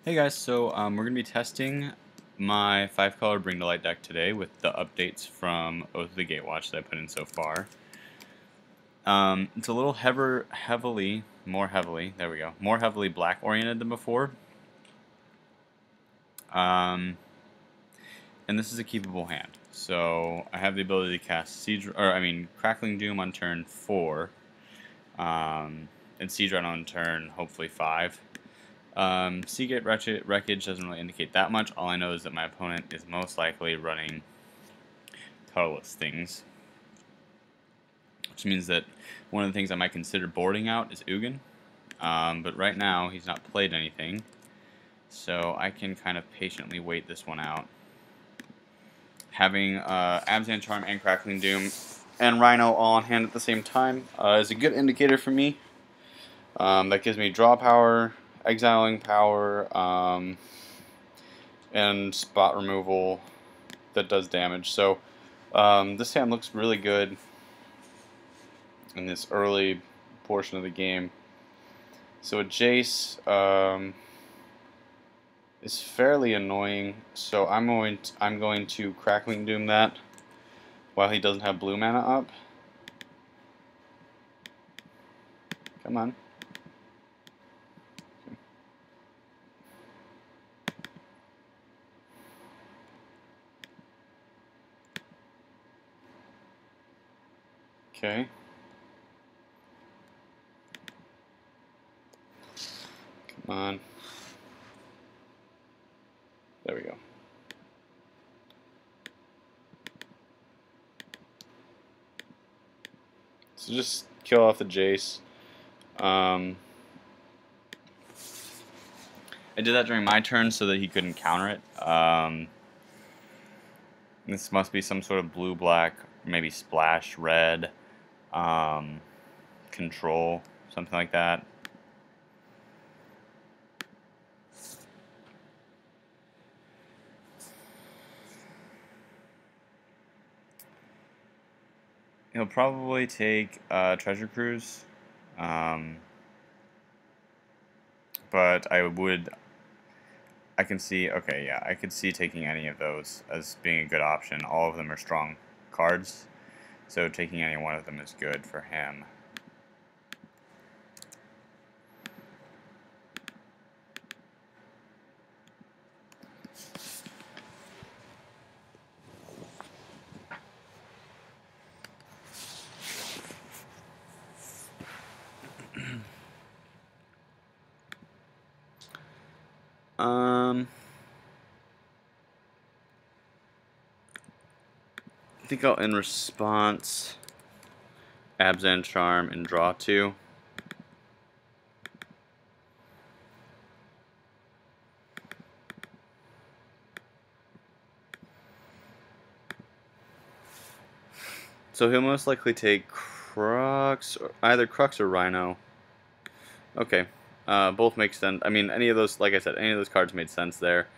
Hey guys, so we're going to be testing my 5-color Bring to Light deck today with the updates from Oath of the Gatewatch that I put in so far. It's a little more heavily black oriented than before. And this is a keepable hand. So I have the ability to cast Crackling Doom on turn 4, and Siege Rhino on turn hopefully 5. Seagate Wreckage doesn't really indicate that much. All I know is that my opponent is most likely running colorless things, which means that one of the things I might consider boarding out is Ugin. But right now he's not played anything, so I can kind of patiently wait this one out. Having Abzan Charm and Crackling Doom and Rhino all on hand at the same time is a good indicator for me. That gives me draw power, exiling power, and spot removal that does damage. So this hand looks really good in this early portion of the game. So a Jace is fairly annoying, so I'm going to Crackling Doom that while he doesn't have blue mana up. Come on. Okay. Come on. There we go. So just kill off the Jace. I did that during my turn so that he couldn't counter it. This must be some sort of blue-black, maybe splash red, control, something like that. He'll probably take Treasure Cruise, but I can see, okay, yeah, I could see taking any of those as being a good option. All of them are strong cards, so taking any one of them is good for him. I think I'll in response Abzan Charm and draw 2. So he'll most likely take Crux, either Crux or Rhino. Okay, both make sense. I mean, any of those, like I said, any of those cards made sense there.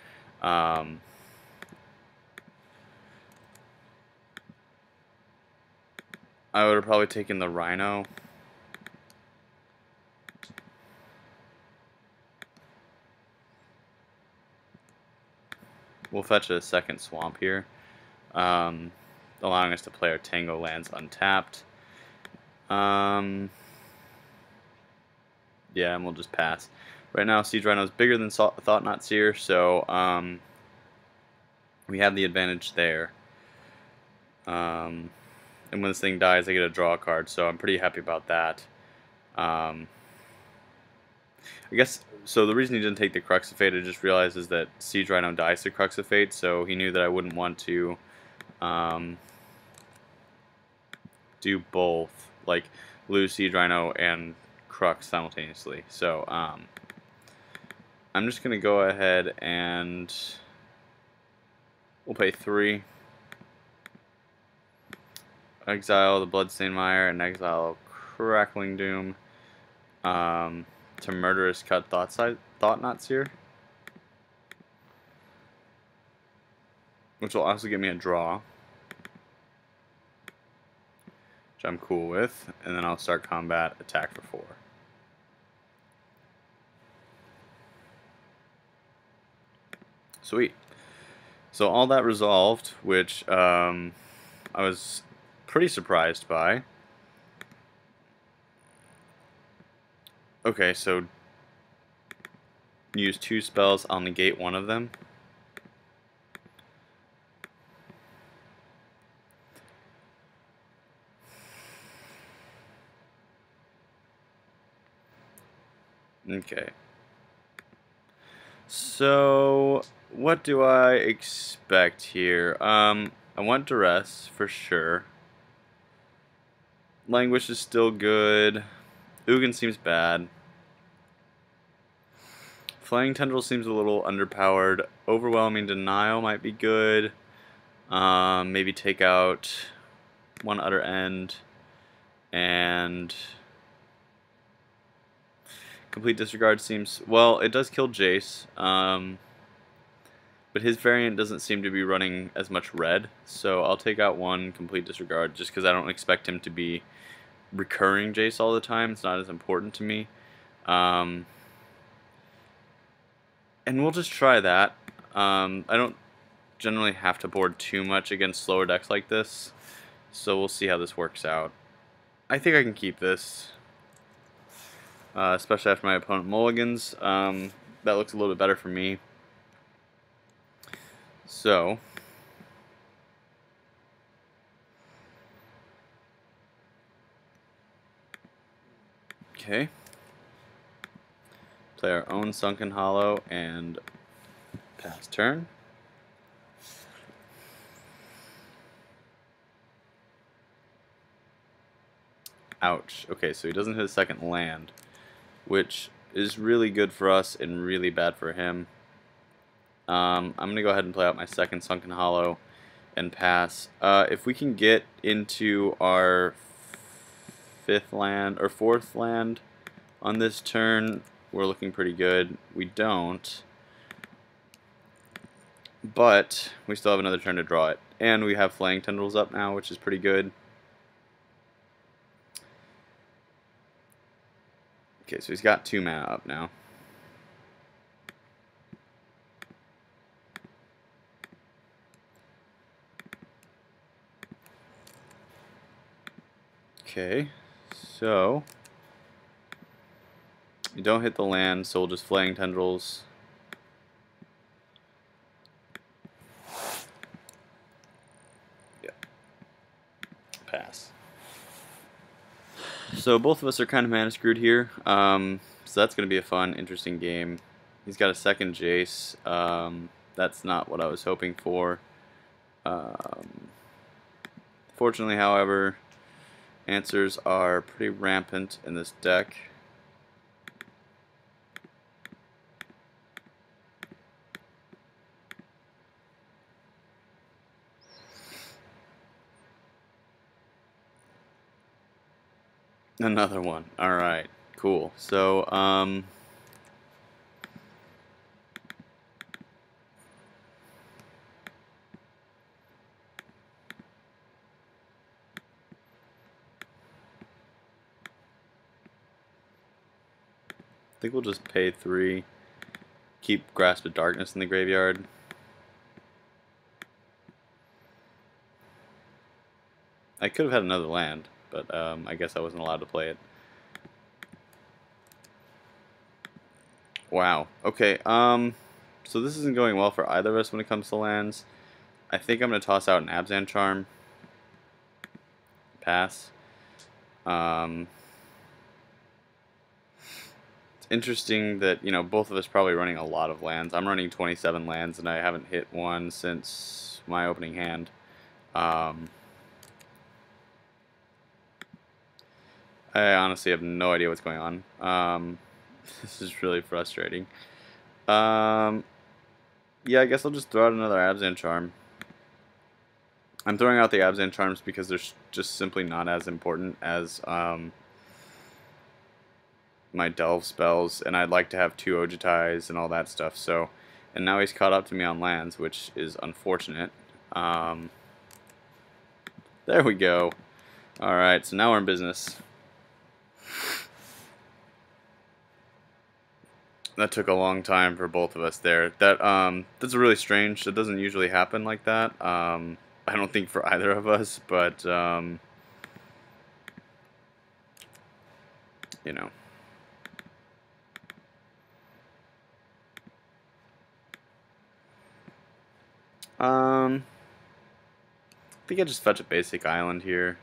I would have probably taken the Rhino. We'll fetch a second swamp here, allowing us to play our Tango lands untapped. Yeah, and we'll just pass. Right now, Siege Rhino is bigger than Thought-Knot Seer, so we have the advantage there. And when this thing dies, I get a draw card, so I'm pretty happy about that. I guess, so the reason he didn't take the Crux of Fate, I just realized, is that Siege Rhino dies to Crux of Fate, so he knew that I wouldn't want to do both, like lose Siege Rhino and Crux simultaneously. So I'm just going to go ahead and we'll pay 3. Exile the Bloodstained Mire and exile Crackling Doom to Murderous Cut Thought-Knot Seer, which will also give me a draw, which I'm cool with, and then I'll start combat, attack for 4. Sweet. So all that resolved, which I was pretty surprised by. Okay, so use 2 spells, I'll negate one of them. Okay. So, what do I expect here? I want Duress, for sure. Languish is still good. Ugin seems bad. Flying Tendril seems a little underpowered. Overwhelming Denial might be good. Maybe take out one Utter End. And Complete Disregard seems... Well, it does kill Jace. But his variant doesn't seem to be running as much red. So I'll take out one Complete Disregard just because I don't expect him to be recurring Jace all the time. It's not as important to me. And we'll just try that. I don't generally have to board too much against slower decks like this. So we'll see how this works out. I think I can keep this. Especially after my opponent mulligans. That looks a little bit better for me. So, okay. Play our own Sunken Hollow and pass turn. Ouch. Okay, so he doesn't hit a second land, which is really good for us and really bad for him. I'm going to go ahead and play out my second Sunken Hollow and pass. If we can get into our fifth land or fourth land on this turn, we're looking pretty good. We don't, but we still have another turn to draw it. And we have Flaying Tendrils up now, which is pretty good. Okay, so he's got 2 mana up now. Okay, so you don't hit the land, so we'll just Flaying Tendrils. Yeah. Pass. So both of us are kind of mana screwed here. So that's going to be a fun, interesting game. He's got a second Jace. That's not what I was hoping for. Fortunately, however, answers are pretty rampant in this deck. Another one. Alright, cool. So, I think we'll just pay 3. Keep Grasp of Darkness in the graveyard. I could have had another land, but I guess I wasn't allowed to play it. Wow. Okay, so this isn't going well for either of us when it comes to lands. I think I'm going to toss out an Abzan Charm. Pass. It's interesting that, you know, both of us probably running a lot of lands. I'm running 27 lands, and I haven't hit one since my opening hand. I honestly have no idea what's going on. This is really frustrating. Yeah, I guess I'll just throw out another Abzan Charm. I'm throwing out the Abzan Charms because they're just simply not as important as my Delve spells, and I'd like to have 2 Ojutais and all that stuff. So, and now he's caught up to me on lands, which is unfortunate. There we go. Alright, so now we're in business. That took a long time for both of us there. That's really strange. It doesn't usually happen like that. I don't think for either of us, but you know. I think I just fetch a basic island here.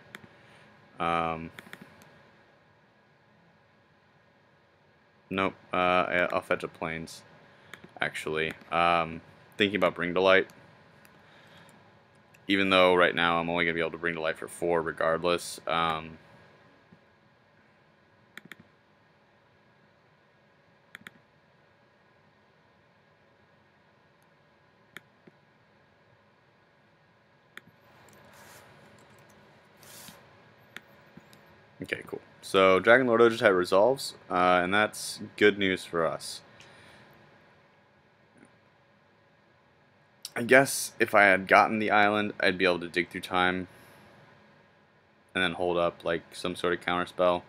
Nope. I'll fetch a plains. Actually, thinking about bring to light. Even though right now I'm only gonna be able to bring to light for 4 regardless. Okay, cool. So Dragon Lord Ojutai resolves, and that's good news for us. I guess if I had gotten the island, I'd be able to dig through time and then hold up like some sort of counterspell.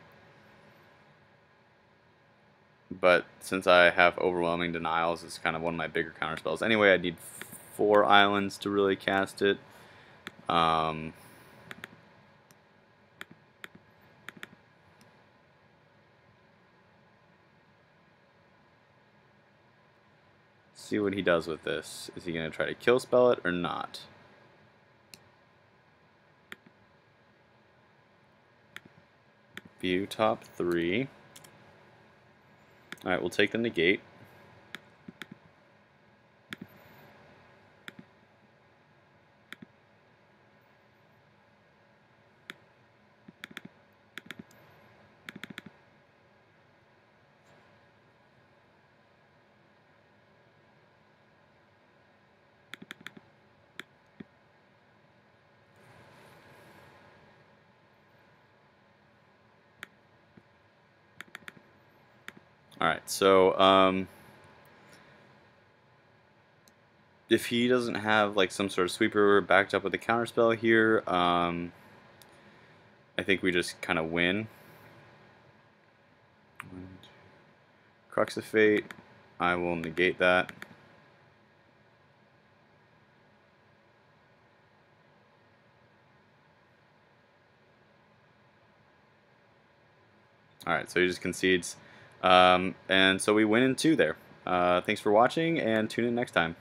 But since I have overwhelming denials, it's kind of one of my bigger counterspells. Anyway, I need 4 islands to really cast it. See what he does with this. Is he going to try to kill spell it or not? View top 3. Alright, we'll take the negate. Alright, so if he doesn't have like some sort of sweeper backed up with a counterspell here, I think we just kind of win. Crux of Fate, I will negate that. Alright, so he just concedes. And so we win in 2 there. Thanks for watching, and tune in next time.